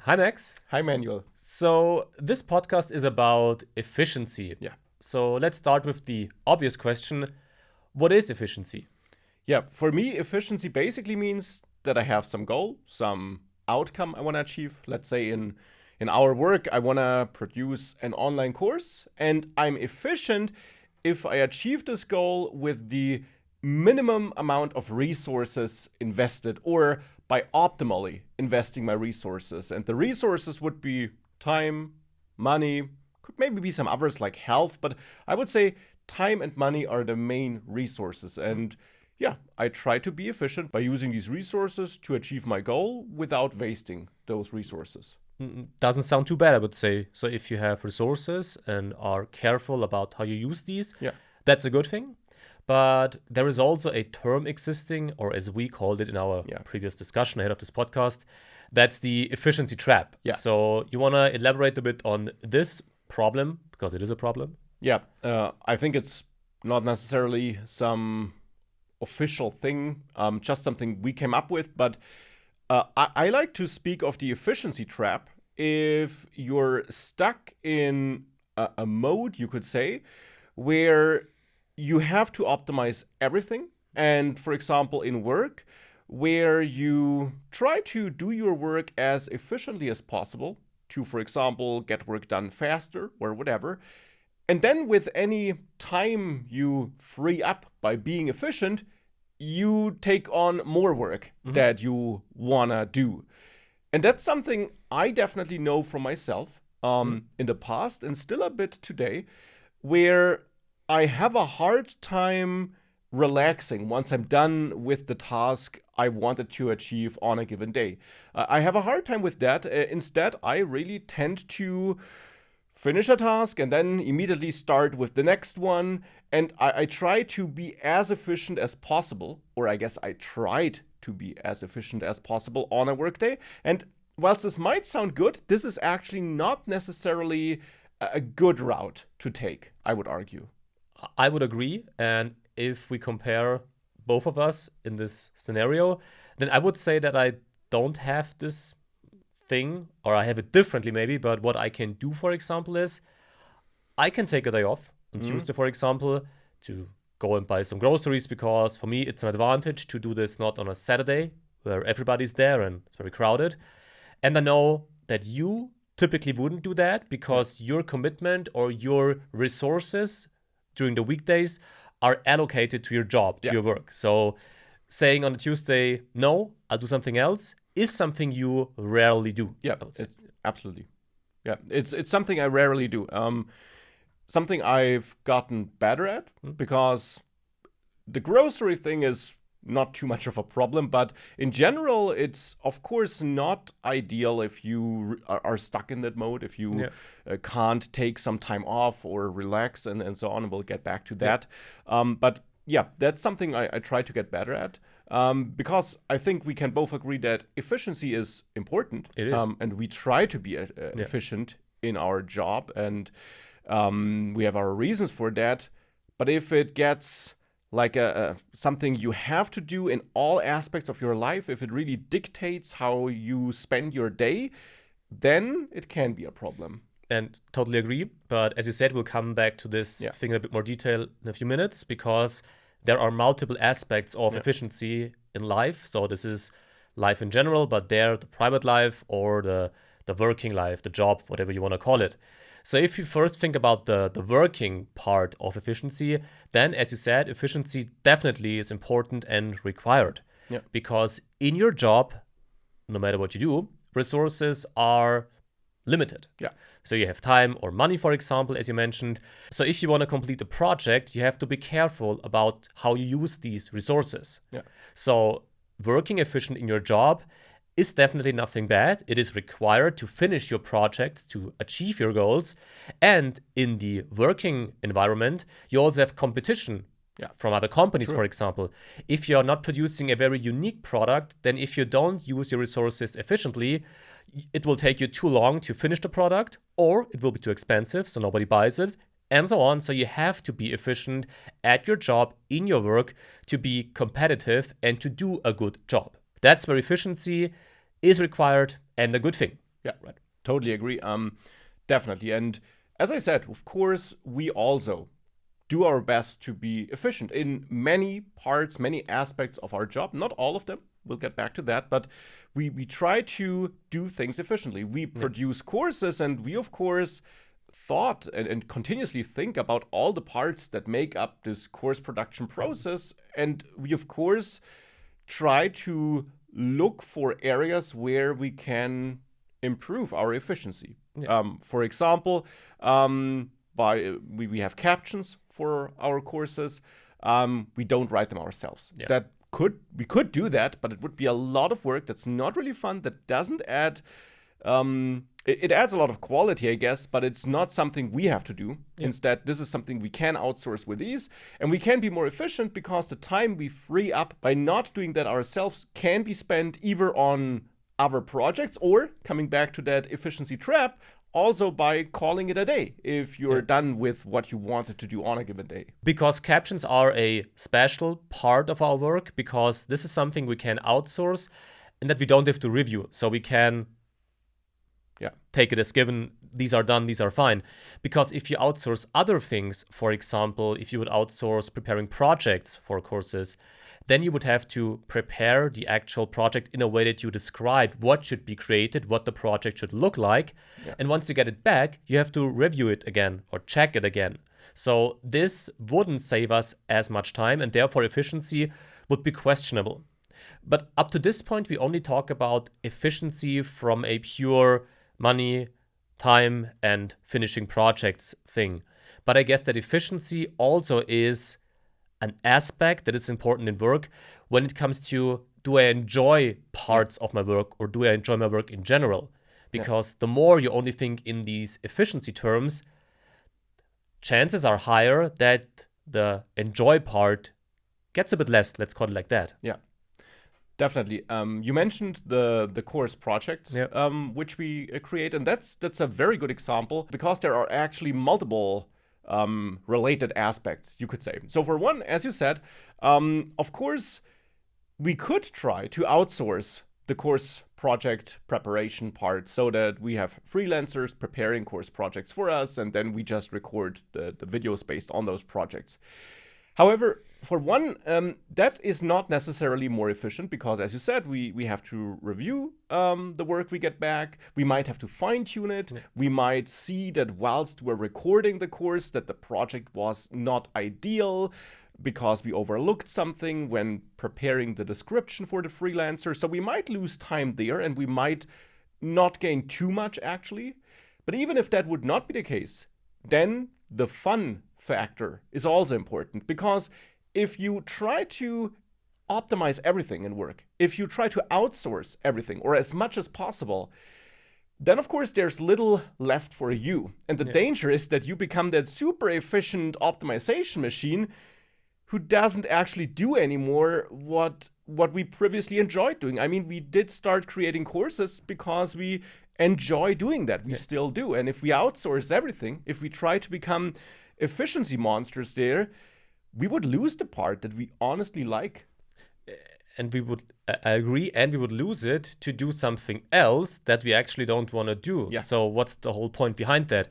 Hi, Max. Hi, Manuel. So, this podcast is about efficiency. Yeah. So, let's start with the obvious question. What is efficiency? Yeah, for me, efficiency basically means that I have some goal, some outcome I want to achieve. Let's say in our work, I want to produce an online course, and I'm efficient if I achieve this goal with the minimum amount of resources invested or by optimally investing my resources. And the resources would be time, money, could maybe be some others like health, but I would say time and money are the main resources. And yeah, I try to be efficient by using these resources to achieve my goal without wasting those resources. Doesn't sound too bad, I would say. So, if you have resources and are careful about how you use these, Yeah. that's a good thing. But there is also a term existing, or as we called it in our Yeah. previous discussion ahead of this podcast, that's the efficiency trap. Yeah. So, you want to elaborate a bit on this problem, because it is a problem? Yeah, I think it's not necessarily some official thing, just something we came up with. But I like to speak of the efficiency trap if you're stuck in a mode, you could say, where you have to optimize everything. And for example, in work, where you try to do your work as efficiently as possible to, for example, get work done faster or whatever. And then with any time you free up by being efficient, you take on more work that you wanna do. And that's something I definitely know from myself in the past and still a bit today, where I have a hard time relaxing once I'm done with the task I wanted to achieve on a given day. I have a hard time with that. Instead, I really tend to finish a task and then immediately start with the next one. And I try to be as efficient as possible, or I guess I tried to be as efficient as possible on a workday. And whilst this might sound good, this is actually not necessarily a good route to take, I would argue. I would agree. And if we compare both of us in this scenario, then I would say that I don't have this thing, or I have it differently maybe. But what I can do, for example, is I can take a day off on Tuesday, for example, to go and buy some groceries, because for me it's an advantage to do this not on a Saturday where everybody's there and it's very crowded. And I know that you typically wouldn't do that because your commitment or your resources during the weekdays are allocated to your job, to your work. So saying on a Tuesday, no, I'll do something else, is something you rarely do. Yeah, I would say. absolutely. Yeah, it's something I rarely do. Something I've gotten better at because the grocery thing is not too much of a problem, but in general, it's of course not ideal if you are stuck in that mode, if you can't take some time off or relax and so on. And we'll get back to that. But yeah, that's something I try to get better at. Because I think we can both agree that efficiency is important. It is. And we try to be efficient in our job, and we have our reasons for that. But if it gets like something you have to do in all aspects of your life, if it really dictates how you spend your day, then it can be a problem. And totally agree. But as you said, we'll come back to this thing in a bit more detail in a few minutes, because there are multiple aspects of efficiency in life. So this is life in general, but there the private life or the working life, the job, whatever you want to call it. So if you first think about the working part of efficiency, then as you said, efficiency definitely is important and required. Yeah. Because in your job, no matter what you do, resources are limited. Yeah. So you have time or money, for example, as you mentioned. So if you want to complete a project, you have to be careful about how you use these resources. Yeah. So working efficient in your job is definitely nothing bad. It is required to finish your projects, to achieve your goals. And in the working environment, you also have competition from other companies, for example. If you're not producing a very unique product, then if you don't use your resources efficiently, it will take you too long to finish the product, or it will be too expensive, so nobody buys it, and so on. So you have to be efficient at your job, in your work, to be competitive and to do a good job. That's where efficiency is required and a good thing. Yeah, Right. totally agree. Definitely. And as I said, of course, we also do our best to be efficient in many parts, many aspects of our job. Not all of them. We'll get back to that. But we try to do things efficiently. We produce courses, and we, of course, thought and continuously think about all the parts that make up this course production process. And we, of course, try to look for areas where we can improve our efficiency. For example, we have captions for our courses. We don't write them ourselves. Yeah. We could do that, but it would be a lot of work. That's not really fun. That doesn't add. It adds a lot of quality, I guess, but it's not something we have to do. Instead, this is something we can outsource with ease, and we can be more efficient because the time we free up by not doing that ourselves can be spent either on other projects or, coming back to that efficiency trap, also by calling it a day if you're done with what you wanted to do on a given day. Because captions are a special part of our work, because this is something we can outsource and that we don't have to review. So we can take it as given, these are done, these are fine. Because if you outsource other things, for example, if you would outsource preparing projects for courses, then you would have to prepare the actual project in a way that you describe what should be created, what the project should look like. And once you get it back, you have to review it again or check it again. So this wouldn't save us as much time, and therefore efficiency would be questionable. But up to this point, we only talk about efficiency from a pure money, time, and finishing projects thing. But I guess that efficiency also is an aspect that is important in work when it comes to, do I enjoy parts of my work, or do I enjoy my work in general? Because the more you only think in these efficiency terms, chances are higher that the enjoy part gets a bit less, let's call it like that. Yeah. Definitely. You mentioned the course projects, which we create, and that's a very good example because there are actually multiple related aspects, you could say. So for one, as you said, of course, we could try to outsource the course project preparation part so that we have freelancers preparing course projects for us, and then we just record the videos based on those projects. However, for one, that is not necessarily more efficient because, as you said, we have to review the work we get back. We might have to fine-tune it. We might see that whilst we're recording the course that the project was not ideal because we overlooked something when preparing the description for the freelancer. So we might lose time there, and we might not gain too much, actually. But even if that would not be the case, then the fun factor is also important, because if you try to optimize everything in work, if you try to outsource everything or as much as possible, then of course there's little left for you. And the danger is that you become that super efficient optimization machine who doesn't actually do anymore what we previously enjoyed doing. I mean, we did start creating courses because we enjoy doing that. We still do. And if we outsource everything, if we try to become efficiency monsters there, we would lose the part that we honestly like. And I agree, and we would lose it to do something else that we actually don't want to do. So what's the whole point behind that?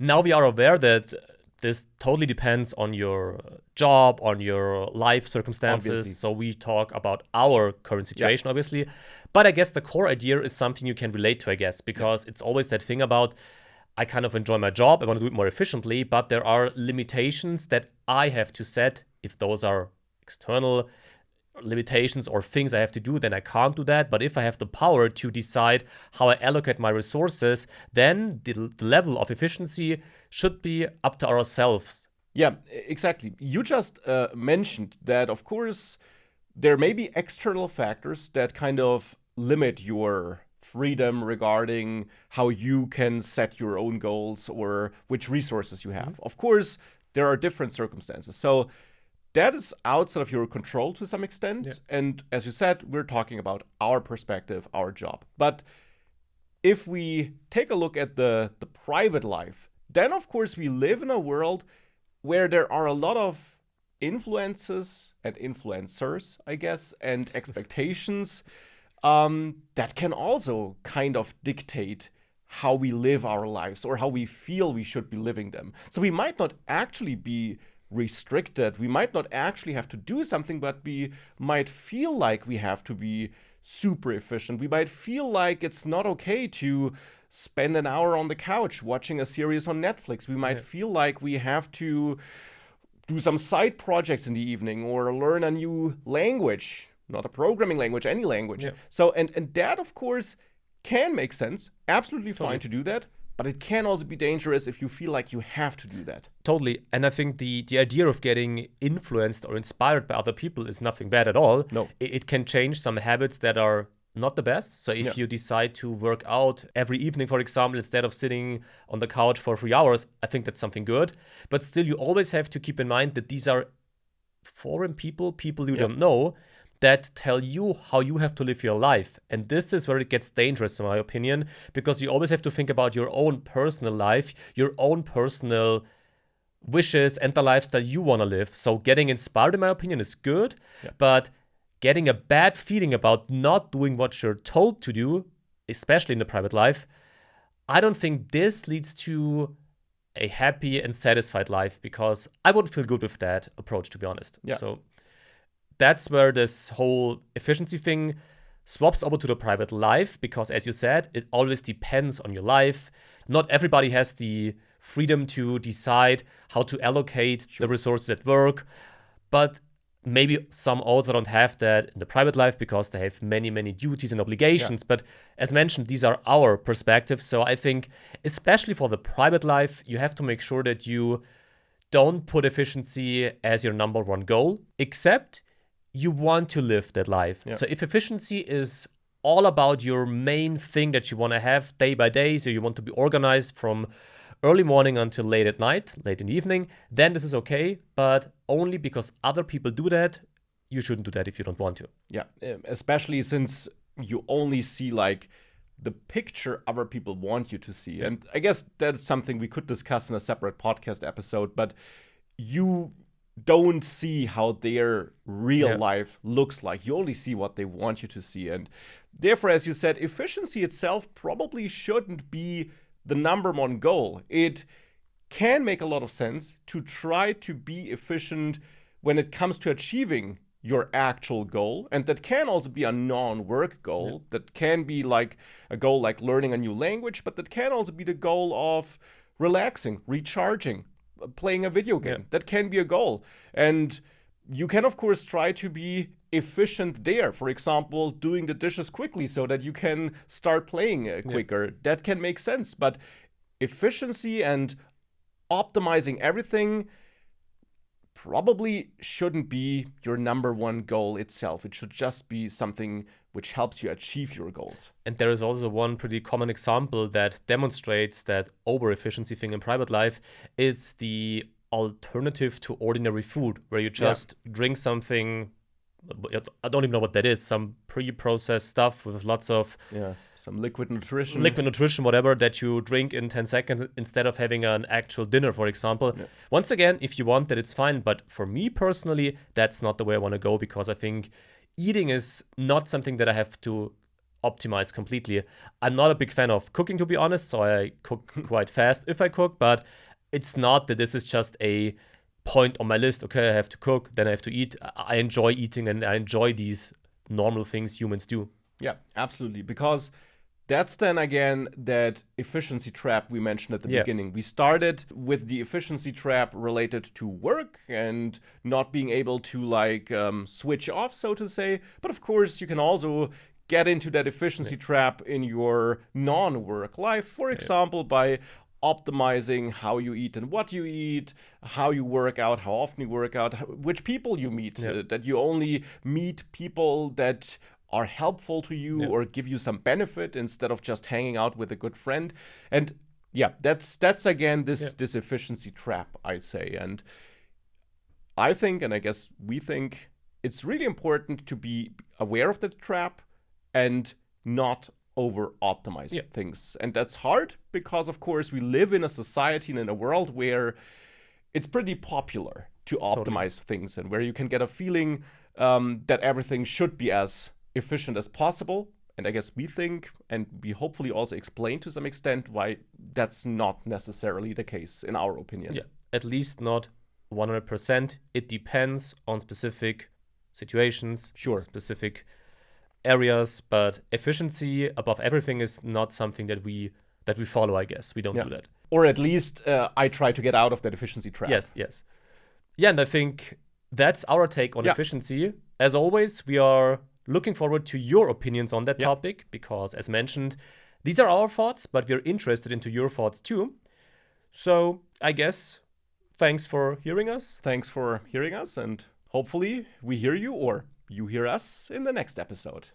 Now we are aware that this totally depends on your job, on your life circumstances. Obviously. So we talk about our current situation, obviously. But I guess the core idea is something you can relate to, I guess, because it's always that thing about, I kind of enjoy my job, I want to do it more efficiently, but there are limitations that I have to set. If those are external limitations or things I have to do, then I can't do that. But if I have the power to decide how I allocate my resources, then the level of efficiency should be up to ourselves. Yeah, exactly. You just mentioned that, of course, there may be external factors that kind of limit your freedom regarding how you can set your own goals or which resources you have. Of course, there are different circumstances. So that is outside of your control to some extent. And as you said, we're talking about our perspective, our job. But if we take a look at the private life, then of course we live in a world where there are a lot of influences and influencers, I guess, and expectations that can also kind of dictate how we live our lives or how we feel we should be living them. So we might not actually be restricted. We might not actually have to do something, but we might feel like we have to be super efficient. We might feel like it's not okay to spend an hour on the couch watching a series on Netflix. We might feel like we have to do some side projects in the evening or learn a new language, not a programming language, any language. So, and that, of course, can make sense. Absolutely fine to do that. But it can also be dangerous if you feel like you have to do that. Totally. And I think the idea of getting influenced or inspired by other people is nothing bad at all. No. It can change some habits that are not the best. So if you decide to work out every evening, for example, instead of sitting on the couch for 3 hours, I think that's something good. But still, you always have to keep in mind that these are foreign people you don't know, that tell you how you have to live your life. And this is where it gets dangerous, in my opinion, because you always have to think about your own personal life, your own personal wishes, and the lifestyle you want to live. So getting inspired, in my opinion, is good, but getting a bad feeling about not doing what you're told to do, especially in the private life, I don't think this leads to a happy and satisfied life, because I wouldn't feel good with that approach, to be honest. So that's where this whole efficiency thing swaps over to the private life, because, as you said, it always depends on your life. Not everybody has the freedom to decide how to allocate the resources at work, but maybe some also don't have that in the private life because they have many, many duties and obligations. But as mentioned, these are our perspectives. So I think, especially for the private life, you have to make sure that you don't put efficiency as your number one goal, except you want to live that life. So if efficiency is all about your main thing that you want to have day by day, so you want to be organized from early morning until late at night, late in the evening, then this is okay. But only because other people do that, you shouldn't do that if you don't want to. Yeah, especially since you only see like the picture other people want you to see. And I guess that's something we could discuss in a separate podcast episode, but you don't see how their real life looks like. You only see what they want you to see. And therefore, as you said, efficiency itself probably shouldn't be the number one goal. It can make a lot of sense to try to be efficient when it comes to achieving your actual goal. And that can also be a non-work goal. That can be like a goal like learning a new language, but that can also be the goal of relaxing, recharging, playing a video game. That can be a goal. And you can, of course, try to be efficient there. For example, doing the dishes quickly so that you can start playing quicker. That can make sense. But efficiency and optimizing everything probably shouldn't be your number one goal itself. It should just be something which helps you achieve your goals. And there is also one pretty common example that demonstrates that over-efficiency thing in private life is the alternative to ordinary food, where you just drink something, I don't even know what that is, some pre-processed stuff with lots of some liquid nutrition, whatever, that you drink in 10 seconds instead of having an actual dinner, for example. Once again, if you want that, it's fine. But for me personally, that's not the way I want to go, because I think eating is not something that I have to optimize completely. I'm not a big fan of cooking, to be honest, so I cook quite fast if I cook, but it's not that this is just a point on my list. Okay, I have to cook, then I have to eat. I enjoy eating, and I enjoy these normal things humans do. Yeah, absolutely. Because that's then again that efficiency trap we mentioned at the beginning. We started with the efficiency trap related to work and not being able to like switch off, so to say. But of course, you can also get into that efficiency trap in your non-work life, for example, by optimizing how you eat and what you eat, how you work out, how often you work out, which people you meet, that you only meet people that are helpful to you or give you some benefit instead of just hanging out with a good friend. And that's again this efficiency trap, I'd say. And I think, and I guess we think, it's really important to be aware of the trap and not over-optimize things. And that's hard because, of course, we live in a society and in a world where it's pretty popular to optimize things, and where you can get a feeling that everything should be as efficient as possible. And I guess we think, and we hopefully also explain to some extent, why that's not necessarily the case, in our opinion. Yeah, at least not 100%. It depends on specific situations, Sure. specific areas, but efficiency above everything is not something that we follow, I guess. We don't do that. Or at least I try to get out of that efficiency trap. Yes. Yeah, and I think that's our take on efficiency. As always, we are looking forward to your opinions on that topic because, as mentioned, these are our thoughts, but we're interested into your thoughts too. So I guess thanks for hearing us. Thanks for hearing us, and hopefully we hear you or you hear us in the next episode.